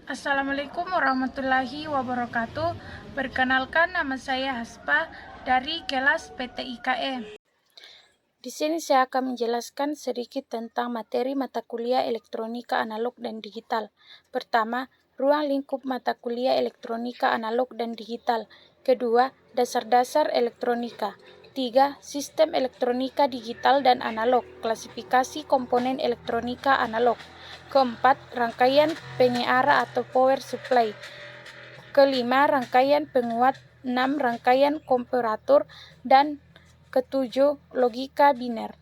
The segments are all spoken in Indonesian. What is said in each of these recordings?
Assalamualaikum warahmatullahi wabarakatuh. Perkenalkan, nama saya Haspa dari kelas PTIKE. Di sini saya akan menjelaskan sedikit tentang materi mata kuliah elektronika analog dan digital. Pertama, ruang lingkup mata kuliah elektronika analog dan digital. Kedua, dasar-dasar elektronika. 3. Sistem elektronika digital dan analog. Klasifikasi komponen elektronika analog. Keempat, rangkaian penyiara atau power supply. Kelima, rangkaian penguat. 6. Rangkaian komparator. Dan ketujuh, logika biner.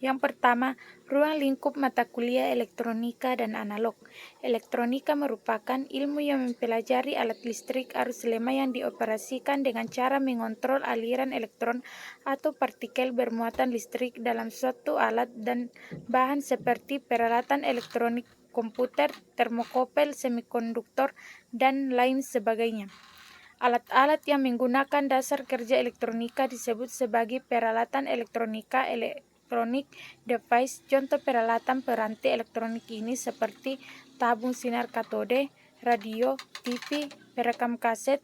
Yang pertama, ruang lingkup mata kuliah elektronika dan analog. Elektronika merupakan ilmu yang mempelajari alat listrik arus lemah yang dioperasikan dengan cara mengontrol aliran elektron atau partikel bermuatan listrik dalam suatu alat dan bahan seperti peralatan elektronik, komputer, termokopel, semikonduktor, dan lain sebagainya. Alat-alat yang menggunakan dasar kerja elektronika disebut sebagai peralatan elektronika elektronik device. Contoh peralatan peranti elektronik ini seperti tabung sinar katode, radio, TV, perekam kaset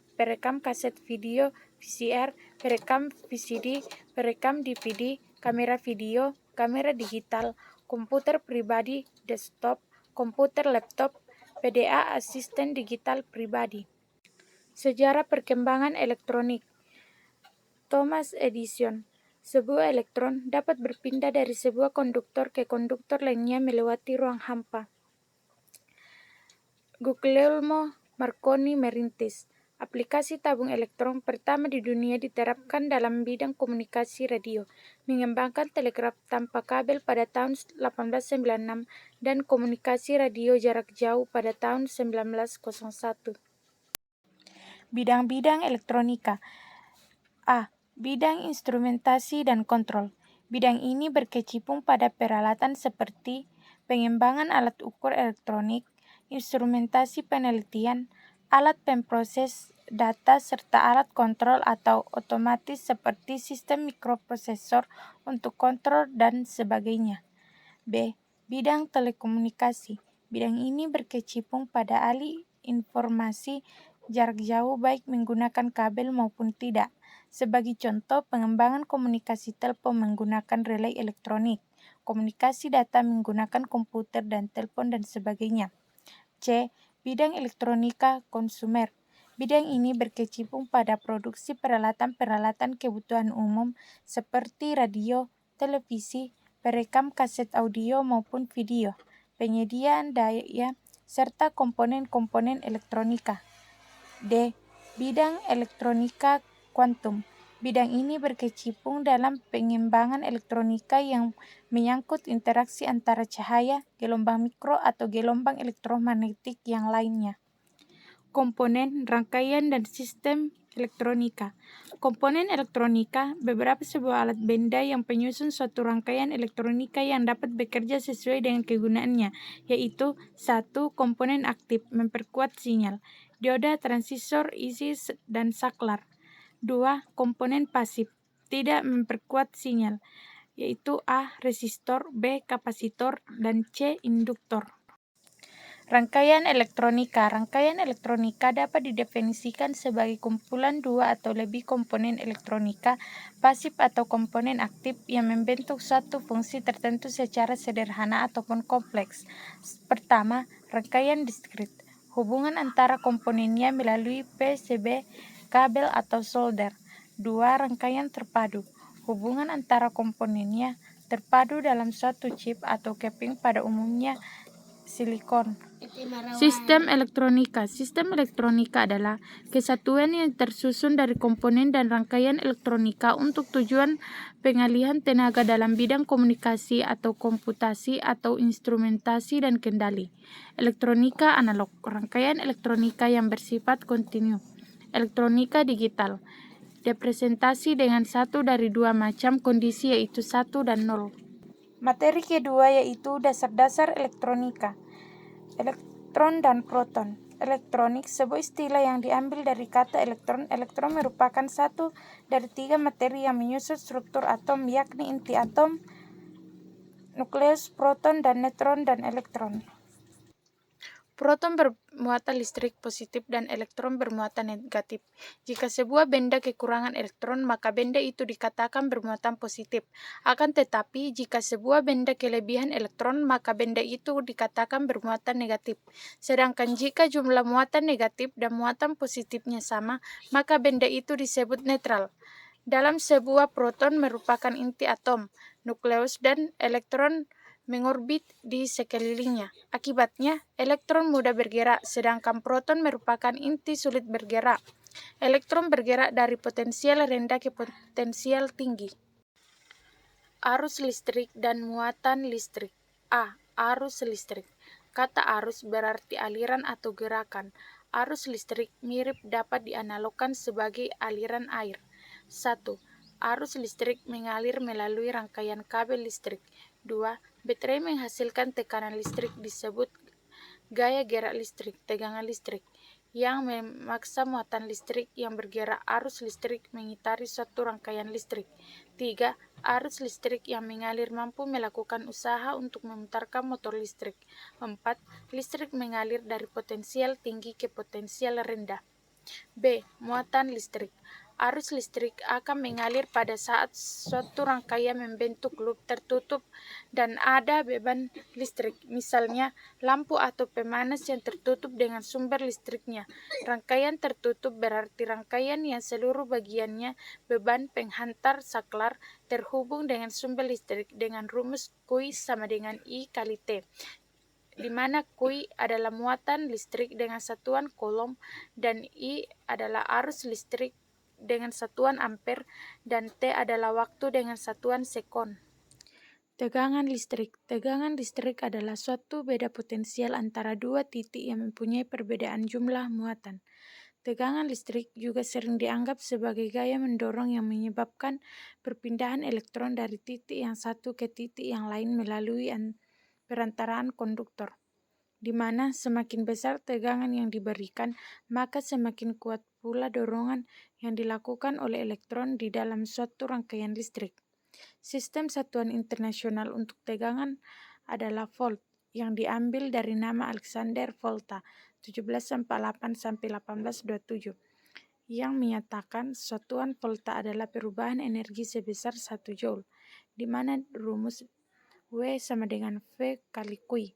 video, VCR, perekam VCD, perekam DVD, kamera video, kamera digital, komputer pribadi, desktop, komputer laptop, PDA asisten digital pribadi. Sejarah perkembangan elektronik. Thomas Edison. Sebuah elektron dapat berpindah dari sebuah konduktor ke konduktor lainnya melewati ruang hampa. Guglielmo Marconi merintis. Aplikasi tabung elektron pertama di dunia diterapkan dalam bidang komunikasi radio, mengembangkan telegraf tanpa kabel pada tahun 1896 dan komunikasi radio jarak jauh pada tahun 1901. Bidang-bidang elektronika. A. Bidang instrumentasi dan kontrol. Bidang ini berkecimpung pada peralatan seperti pengembangan alat ukur elektronik, instrumentasi penelitian, alat pemproses data, serta alat kontrol atau otomatis seperti sistem mikroprosesor untuk kontrol dan sebagainya. B. Bidang telekomunikasi. Bidang ini berkecimpung pada alih informasi jarak jauh baik menggunakan kabel maupun tidak. Sebagai contoh, pengembangan komunikasi telepon menggunakan relay elektronik, komunikasi data menggunakan komputer dan telepon dan sebagainya. C. Bidang elektronika konsumer. Bidang ini berkecimpung pada produksi peralatan-peralatan kebutuhan umum seperti radio, televisi, perekam kaset audio maupun video, penyediaan daya, serta komponen-komponen elektronika. D. Bidang elektronika kuantum. Bidang ini berkecimpung dalam pengembangan elektronika yang menyangkut interaksi antara cahaya, gelombang mikro atau gelombang elektromagnetik yang lainnya. Komponen, rangkaian, dan sistem elektronika. Komponen elektronika beberapa sebuah alat benda yang penyusun suatu rangkaian elektronika yang dapat bekerja sesuai dengan kegunaannya, yaitu 1. Komponen aktif, memperkuat sinyal, dioda, transistor, isi, dan saklar. 2. Komponen pasif, tidak memperkuat sinyal, yaitu A. Resistor, B. Kapasitor, dan C. Induktor. Rangkaian elektronika. Rangkaian elektronika dapat didefinisikan sebagai kumpulan dua atau lebih komponen elektronika pasif atau komponen aktif yang membentuk suatu fungsi tertentu secara sederhana ataupun kompleks. Pertama, rangkaian diskrit. Hubungan antara komponennya melalui PCB, kabel atau solder. 2. Rangkaian terpadu. Hubungan antara komponennya terpadu dalam suatu chip atau keping, pada umumnya silikon. Sistem elektronika. Sistem elektronika adalah kesatuan yang tersusun dari komponen dan rangkaian elektronika untuk tujuan pengalihan tenaga dalam bidang komunikasi atau komputasi atau instrumentasi dan kendali. Elektronika analog. Rangkaian elektronika yang bersifat kontinu. Elektronika digital. Representasi dengan satu dari dua macam kondisi, yaitu 1 dan 0. Materi kedua yaitu dasar-dasar elektronika. Elektron dan proton. Elektronik, sebuah istilah yang diambil dari kata elektron. Elektron merupakan satu dari 3 materi yang menyusun struktur atom, yakni inti atom, nukleus, proton, dan neutron, dan elektron. Proton bermuatan listrik positif dan elektron bermuatan negatif. Jika sebuah benda kekurangan elektron, maka benda itu dikatakan bermuatan positif. Akan tetapi, jika sebuah benda kelebihan elektron, maka benda itu dikatakan bermuatan negatif. Sedangkan jika jumlah muatan negatif dan muatan positifnya sama, maka benda itu disebut netral. Dalam sebuah proton merupakan inti atom, nukleus, dan elektron mengorbit di sekelilingnya. Akibatnya, elektron mudah bergerak, sedangkan proton merupakan inti sulit bergerak. Elektron bergerak dari potensial rendah ke potensial tinggi. Arus listrik dan muatan listrik. A. Arus listrik. Kata arus berarti aliran atau gerakan. Arus listrik mirip dapat dianalogkan sebagai aliran air. 1. Arus listrik mengalir melalui rangkaian kabel listrik. 2. Baterai menghasilkan tekanan listrik disebut gaya gerak listrik, tegangan listrik, yang memaksa muatan listrik yang bergerak. Arus listrik mengitari suatu rangkaian listrik. 3. Arus listrik yang mengalir mampu melakukan usaha untuk memutarkan motor listrik. 4. Listrik mengalir dari potensial tinggi ke potensial rendah. B. Muatan listrik. Arus listrik akan mengalir pada saat suatu rangkaian membentuk loop tertutup dan ada beban listrik, misalnya lampu atau pemanas yang tertutup dengan sumber listriknya. Rangkaian tertutup berarti rangkaian yang seluruh bagiannya beban penghantar saklar terhubung dengan sumber listrik dengan rumus Q sama dengan I kali T, di mana Q adalah muatan listrik dengan satuan kolom dan I adalah arus listrik dengan satuan ampere dan T adalah waktu dengan satuan sekon. Tegangan listrik. Tegangan listrik adalah suatu beda potensial antara dua titik yang mempunyai perbedaan jumlah muatan. Tegangan listrik juga sering dianggap sebagai gaya mendorong yang menyebabkan perpindahan elektron dari titik yang satu ke titik yang lain melalui perantaraan konduktor, di mana semakin besar tegangan yang diberikan, maka semakin kuat pula dorongan yang dilakukan oleh elektron di dalam suatu rangkaian listrik. Sistem satuan internasional untuk tegangan adalah volt, yang diambil dari nama Alexander Volta 1748-1827, yang menyatakan satuan volta adalah perubahan energi sebesar 1 joule, di mana rumus W sama dengan V kali Q,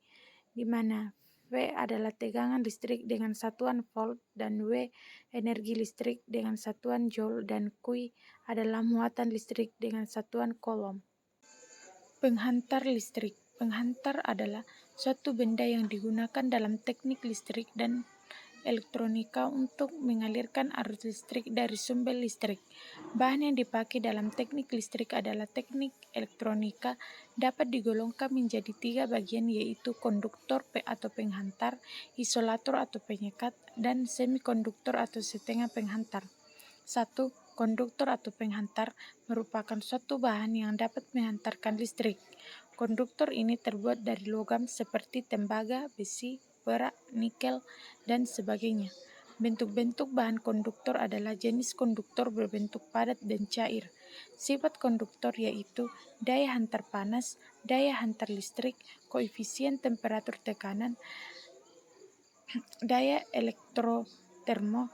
di mana V adalah tegangan listrik dengan satuan volt dan W energi listrik dengan satuan joule dan Q adalah muatan listrik dengan satuan coulomb. Penghantar listrik. Penghantar adalah suatu benda yang digunakan dalam teknik listrik dan elektronika untuk mengalirkan arus listrik dari sumber listrik. Bahan yang dipakai dalam teknik listrik adalah teknik elektronika dapat digolongkan menjadi 3 bagian, yaitu konduktor atau penghantar, isolator atau penyekat, dan semikonduktor atau setengah penghantar. 1. Konduktor atau penghantar merupakan suatu bahan yang dapat menghantarkan listrik. Konduktor ini terbuat dari logam seperti tembaga, besi, perak, nikel, dan sebagainya. Bentuk-bentuk bahan konduktor adalah jenis konduktor berbentuk padat dan cair. Sifat konduktor yaitu daya hantar panas, daya hantar listrik, koefisien temperatur tekanan, daya elektrotermo,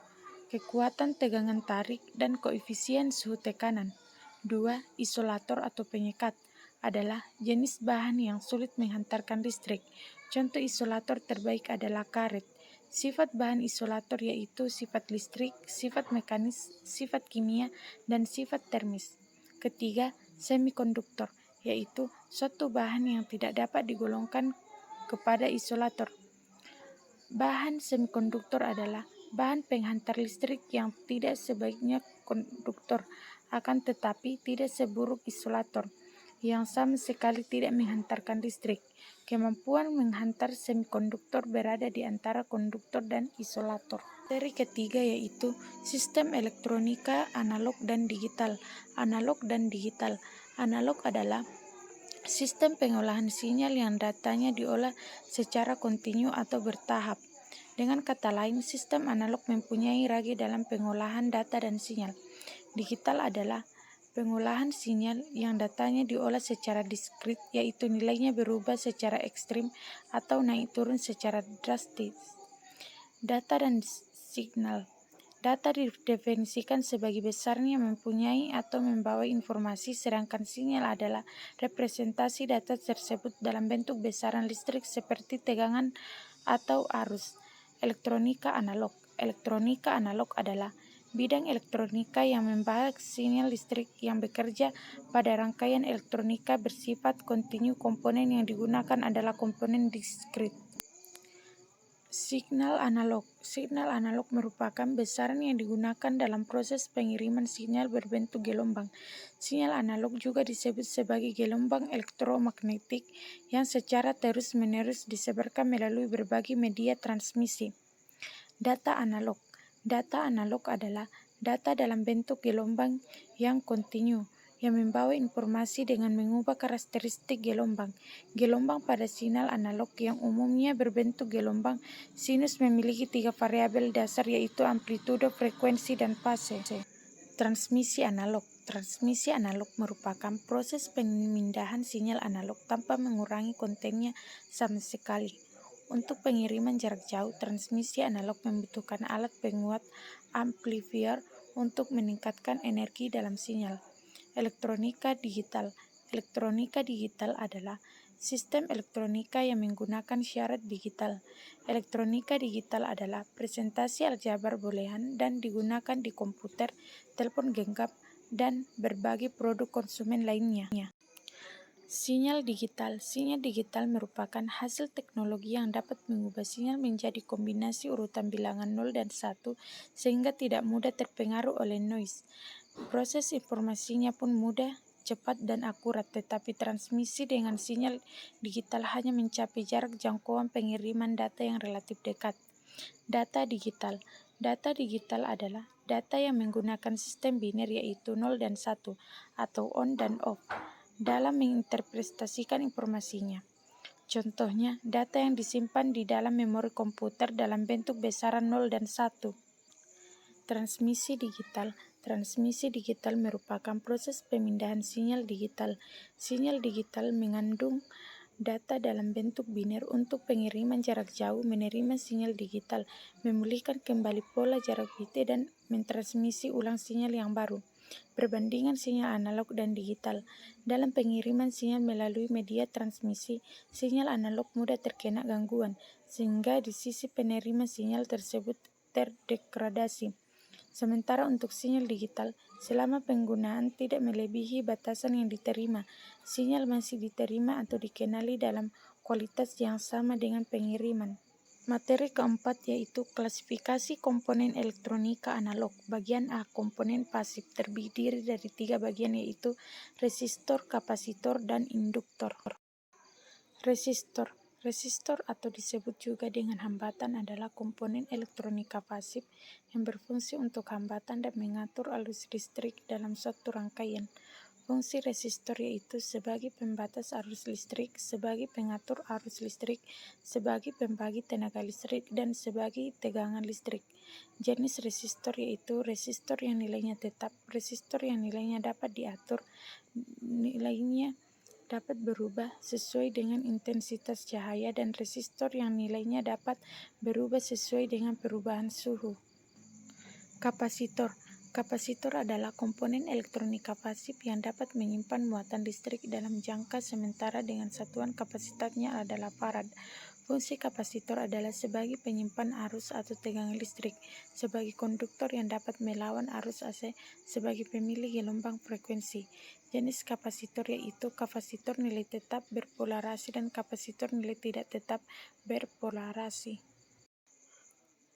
kekuatan tegangan tarik, dan koefisien suhu tekanan. 2. Isolator atau penyekat adalah jenis bahan yang sulit menghantarkan listrik. Contoh isolator terbaik adalah karet. Sifat bahan isolator yaitu sifat listrik, sifat mekanis, sifat kimia, dan sifat termis. Ketiga, semikonduktor, yaitu suatu bahan yang tidak dapat digolongkan kepada isolator. Bahan semikonduktor adalah bahan penghantar listrik yang tidak sebaiknya konduktor, akan tetapi tidak seburuk isolator, yang sama sekali tidak menghantarkan listrik. Kemampuan menghantar semikonduktor berada di antara konduktor dan isolator. Seri ketiga yaitu sistem elektronika analog dan digital. Analog dan digital. Analog adalah sistem pengolahan sinyal yang datanya diolah secara kontinu atau bertahap. Dengan kata lain, sistem analog mempunyai ragi dalam pengolahan data dan sinyal. Digital adalah Pengolahan sinyal yang datanya diolah secara diskrit, yaitu nilainya berubah secara ekstrim atau naik turun secara drastis. Data dan signal. Data didefinisikan sebagai besarnya mempunyai atau membawa informasi, sedangkan sinyal adalah representasi data tersebut dalam bentuk besaran listrik seperti tegangan atau arus. Elektronika analog. Elektronika analog adalah bidang elektronika yang membahas sinyal listrik yang bekerja pada rangkaian elektronika bersifat kontinu. Komponen yang digunakan adalah komponen diskrit. Signal analog. Signal analog merupakan besaran yang digunakan dalam proses pengiriman sinyal berbentuk gelombang. Sinyal analog juga disebut sebagai gelombang elektromagnetik yang secara terus-menerus disebarkan melalui berbagai media transmisi. Data analog. Data analog adalah data dalam bentuk gelombang yang kontinu, yang membawa informasi dengan mengubah karakteristik gelombang. Gelombang pada sinyal analog yang umumnya berbentuk gelombang sinus memiliki 3 variabel dasar, yaitu amplitudo, frekuensi, dan fase. Transmisi analog. Transmisi analog merupakan proses pemindahan sinyal analog tanpa mengurangi kontennya sama sekali. Untuk pengiriman jarak jauh, transmisi analog membutuhkan alat penguat amplifier untuk meningkatkan energi dalam sinyal. Elektronika digital. Elektronika digital adalah sistem elektronika yang menggunakan syarat digital. Elektronika digital adalah presentasi aljabar boolean dan digunakan di komputer, telepon genggam, dan berbagai produk konsumen lainnya. Sinyal digital. Sinyal digital merupakan hasil teknologi yang dapat mengubah sinyal menjadi kombinasi urutan bilangan 0 dan 1 sehingga tidak mudah terpengaruh oleh noise. Proses informasinya pun mudah, cepat, dan akurat, tetapi transmisi dengan sinyal digital hanya mencapai jarak jangkauan pengiriman data yang relatif dekat. Data digital. Data digital adalah data yang menggunakan sistem biner, yaitu 0 dan 1 atau on dan off dalam menginterpretasikan informasinya. Contohnya, data yang disimpan di dalam memori komputer dalam bentuk besaran 0 dan 1. Transmisi digital. Transmisi digital merupakan proses pemindahan sinyal digital. Sinyal digital mengandung data dalam bentuk biner untuk pengiriman jarak jauh, menerima sinyal digital, memulihkan kembali pola jarak bit, dan mentransmisi ulang sinyal yang baru. Perbandingan sinyal analog dan digital. Dalam pengiriman sinyal melalui media transmisi, sinyal analog mudah terkena gangguan, sehingga di sisi penerima sinyal tersebut terdegradasi. Sementara untuk sinyal digital, selama penggunaan tidak melebihi batasan yang diterima, sinyal masih diterima atau dikenali dalam kualitas yang sama dengan pengiriman. Materi keempat yaitu klasifikasi komponen elektronika analog. Bagian A, komponen pasif, terdiri dari 3 bagian, yaitu resistor, kapasitor, dan induktor. Resistor. Resistor atau disebut juga dengan hambatan adalah komponen elektronika pasif yang berfungsi untuk hambatan dan mengatur arus listrik dalam suatu rangkaian. Fungsi resistor yaitu sebagai pembatas arus listrik, sebagai pengatur arus listrik, sebagai pembagi tenaga listrik, dan sebagai tegangan listrik. Jenis resistor yaitu resistor yang nilainya tetap, resistor yang nilainya dapat diatur, nilainya dapat berubah sesuai dengan intensitas cahaya, dan resistor yang nilainya dapat berubah sesuai dengan perubahan suhu. Kapasitor. Kapasitor adalah komponen elektronika pasif yang dapat menyimpan muatan listrik dalam jangka sementara dengan satuan kapasitasnya adalah farad. Fungsi kapasitor adalah sebagai penyimpan arus atau tegangan listrik, sebagai konduktor yang dapat melawan arus AC, sebagai pemilih gelombang frekuensi. Jenis kapasitor yaitu kapasitor nilai tetap berpolarasi dan kapasitor nilai tidak tetap berpolarasi.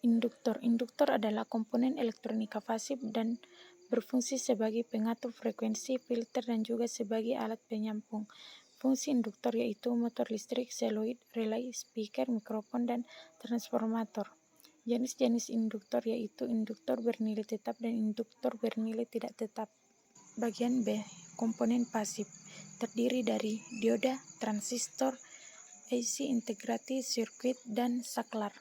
Induktor. Induktor adalah komponen elektronika pasif dan berfungsi sebagai pengatur frekuensi, filter, dan juga sebagai alat penyambung. Fungsi induktor yaitu motor listrik, seloid, relay, speaker, mikrofon, dan transformator. Jenis-jenis induktor yaitu induktor bernilai tetap dan induktor bernilai tidak tetap. Bagian B, komponen pasif, terdiri dari dioda, transistor, IC integrated circuit, dan saklar.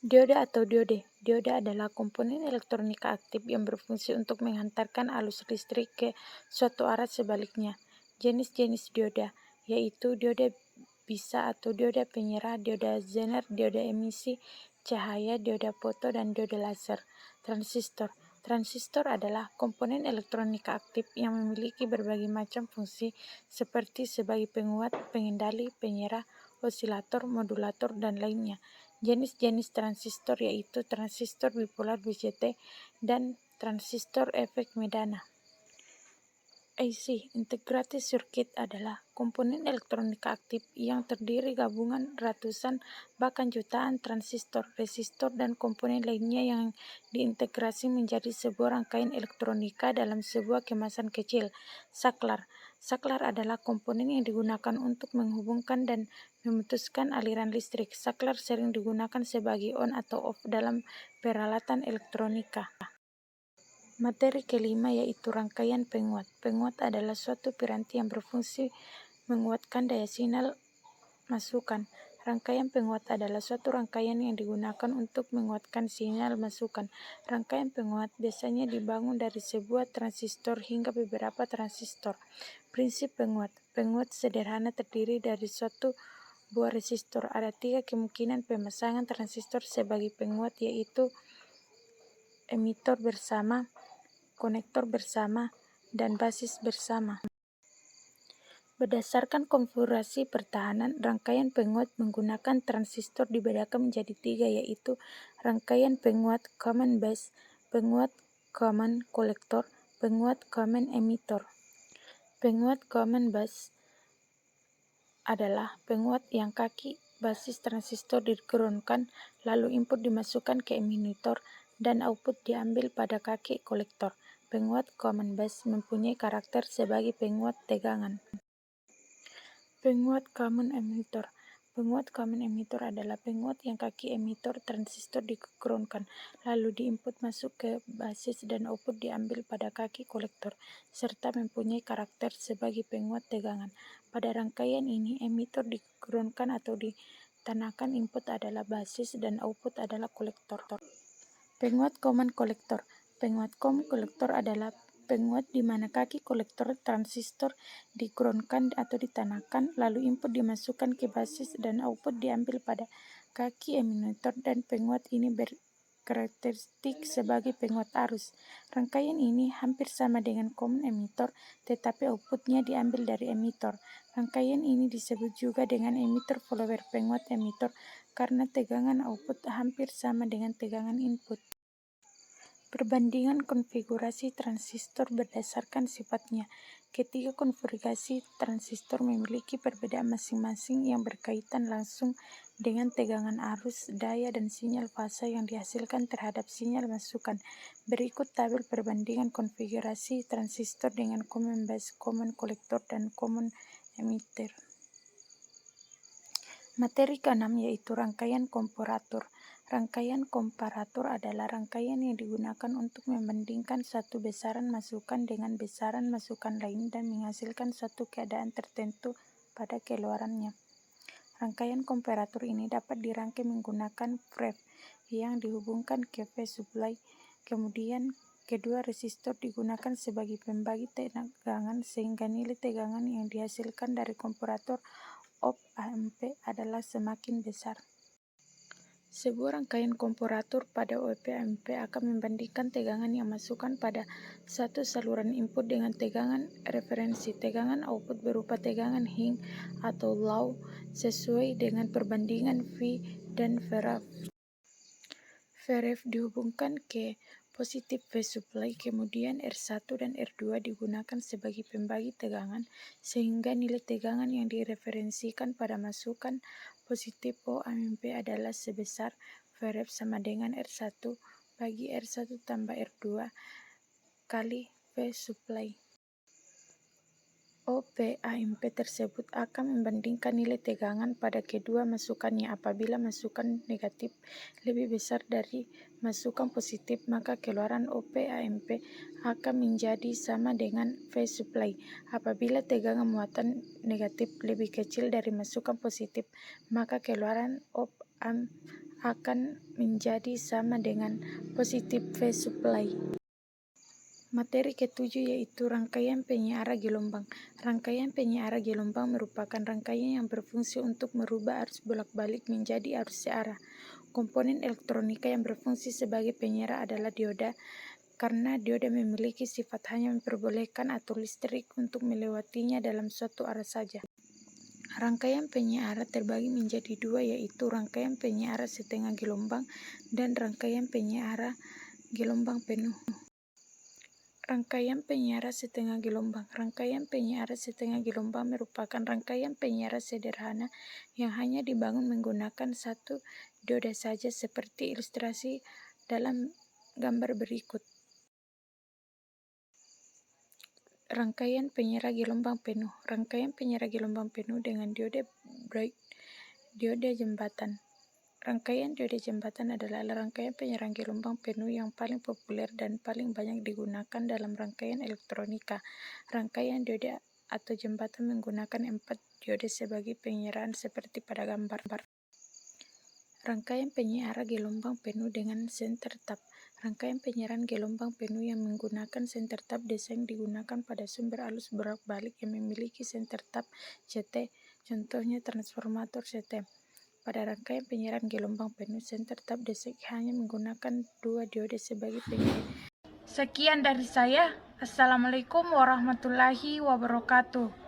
Dioda atau diode. Diode adalah komponen elektronika aktif yang berfungsi untuk menghantarkan arus listrik ke suatu arah sebaliknya. Jenis-jenis dioda yaitu dioda bisa atau dioda penyerah, dioda Zener, dioda emisi cahaya, dioda foto, dan dioda laser. Transistor. Transistor adalah komponen elektronika aktif yang memiliki berbagai macam fungsi seperti sebagai penguat, pengendali, penyerah, osilator, modulator, dan lainnya. Jenis-jenis transistor yaitu transistor bipolar BJT dan transistor efek Medana. IC Integrated Circuit adalah komponen elektronika aktif yang terdiri gabungan ratusan bahkan jutaan transistor, resistor, dan komponen lainnya yang diintegrasi menjadi sebuah rangkaian elektronika dalam sebuah kemasan kecil. Saklar. Saklar adalah komponen yang digunakan untuk menghubungkan dan memutuskan aliran listrik. Saklar sering digunakan sebagai on atau off dalam peralatan elektronika. Materi kelima yaitu rangkaian penguat. Penguat adalah suatu piranti yang berfungsi menguatkan daya sinyal masukan. Rangkaian penguat adalah suatu rangkaian yang digunakan untuk menguatkan sinyal masukan. Rangkaian penguat biasanya dibangun dari sebuah transistor hingga beberapa transistor. Prinsip penguat. Penguat sederhana terdiri dari suatu buah resistor. Ada 3 kemungkinan pemasangan transistor sebagai penguat yaitu emitor bersama, konektor bersama, dan basis bersama. Berdasarkan konfigurasi pertahanan, rangkaian penguat menggunakan transistor dibedakan menjadi 3 yaitu rangkaian penguat common base, penguat common kolektor, penguat common emitor. Penguat common base adalah penguat yang kaki basis transistor di-groundkan, lalu input dimasukkan ke emitor dan output diambil pada kaki kolektor. Penguat common base mempunyai karakter sebagai penguat tegangan. Penguat common emitor. Penguat common emitor adalah penguat yang kaki emitor transistor di-groundkan, lalu diinput masuk ke basis dan output diambil pada kaki kolektor, serta mempunyai karakter sebagai penguat tegangan. Pada rangkaian ini, emitor di-groundkan atau ditanahkan, input adalah basis dan output adalah kolektor. Penguat common kolektor. Penguat common kolektor adalah penguat di mana kaki kolektor transistor di-groundkan atau ditanahkan, lalu input dimasukkan ke basis dan output diambil pada kaki emitor, dan penguat ini berkarakteristik sebagai penguat arus. Rangkaian ini hampir sama dengan common emitor, tetapi outputnya diambil dari emitor. Rangkaian ini disebut juga dengan emitter follower penguat emitor karena tegangan output hampir sama dengan tegangan input. Perbandingan konfigurasi transistor berdasarkan sifatnya. Ketiga konfigurasi transistor memiliki perbedaan masing-masing yang berkaitan langsung dengan tegangan arus, daya, dan sinyal fase yang dihasilkan terhadap sinyal masukan. Berikut tabel perbandingan konfigurasi transistor dengan common base, common kolektor, dan common emitter. Materi keenam yaitu rangkaian komparator. Rangkaian komparator adalah rangkaian yang digunakan untuk membandingkan satu besaran masukan dengan besaran masukan lain dan menghasilkan suatu keadaan tertentu pada keluarannya. Rangkaian komparator ini dapat dirangkai menggunakan VREF yang dihubungkan ke phase supply. Kemudian kedua resistor digunakan sebagai pembagi tegangan sehingga nilai tegangan yang dihasilkan dari komparator op-amp adalah semakin besar. Sebuah rangkaian komparator pada op-amp akan membandingkan tegangan yang masukkan pada satu saluran input dengan tegangan referensi. Tegangan output berupa tegangan Hing atau low sesuai dengan perbandingan V dan VREF. VREF dihubungkan ke positif phase supply, kemudian R1 dan R2 digunakan sebagai pembagi tegangan sehingga nilai tegangan yang direferensikan pada masukan positif op-amp adalah sebesar VREF sama dengan R1 bagi R1 tambah R2 kali phase supply. Op-amp tersebut akan membandingkan nilai tegangan pada kedua masukannya. Apabila masukan negatif lebih besar dari masukan positif, maka keluaran op-amp akan menjadi sama dengan phase supply. Apabila tegangan muatan negatif lebih kecil dari masukan positif, maka keluaran op-amp akan menjadi sama dengan positive phase supply. Materi ketujuh yaitu rangkaian penyiaran gelombang. Rangkaian penyiaran gelombang merupakan rangkaian yang berfungsi untuk merubah arus bolak-balik menjadi arus searah. Komponen elektronika yang berfungsi sebagai penyiar adalah dioda, karena dioda memiliki sifat hanya memperbolehkan atau listrik untuk melewatinya dalam suatu arah saja. Rangkaian penyiaran terbagi menjadi dua, yaitu rangkaian penyiaran setengah gelombang dan rangkaian penyiaran gelombang penuh. Rangkaian penyiaran setengah gelombang. Rangkaian penyiaran setengah gelombang merupakan rangkaian penyiaran sederhana yang hanya dibangun menggunakan satu dioda saja, seperti ilustrasi dalam gambar berikut. Rangkaian penyiaran gelombang penuh. Rangkaian penyiaran gelombang penuh dengan dioda bright, dioda jembatan. Rangkaian dioda jembatan adalah rangkaian penyiaran gelombang penuh yang paling populer dan paling banyak digunakan dalam rangkaian elektronika. Rangkaian dioda atau jembatan menggunakan 4 dioda sebagai penyiaran seperti pada gambar. Rangkaian penyiaran gelombang penuh dengan center tap. Rangkaian penyiaran gelombang penuh yang menggunakan center tap desain digunakan pada sumber arus bolak-balik yang memiliki center tap CT, contohnya transformator CT. Pada rangkaian penyiaran gelombang penuh, center tap desain hanya menggunakan 2 dioda sebagai penyiar. Sekian dari saya. Assalamualaikum warahmatullahi wabarakatuh.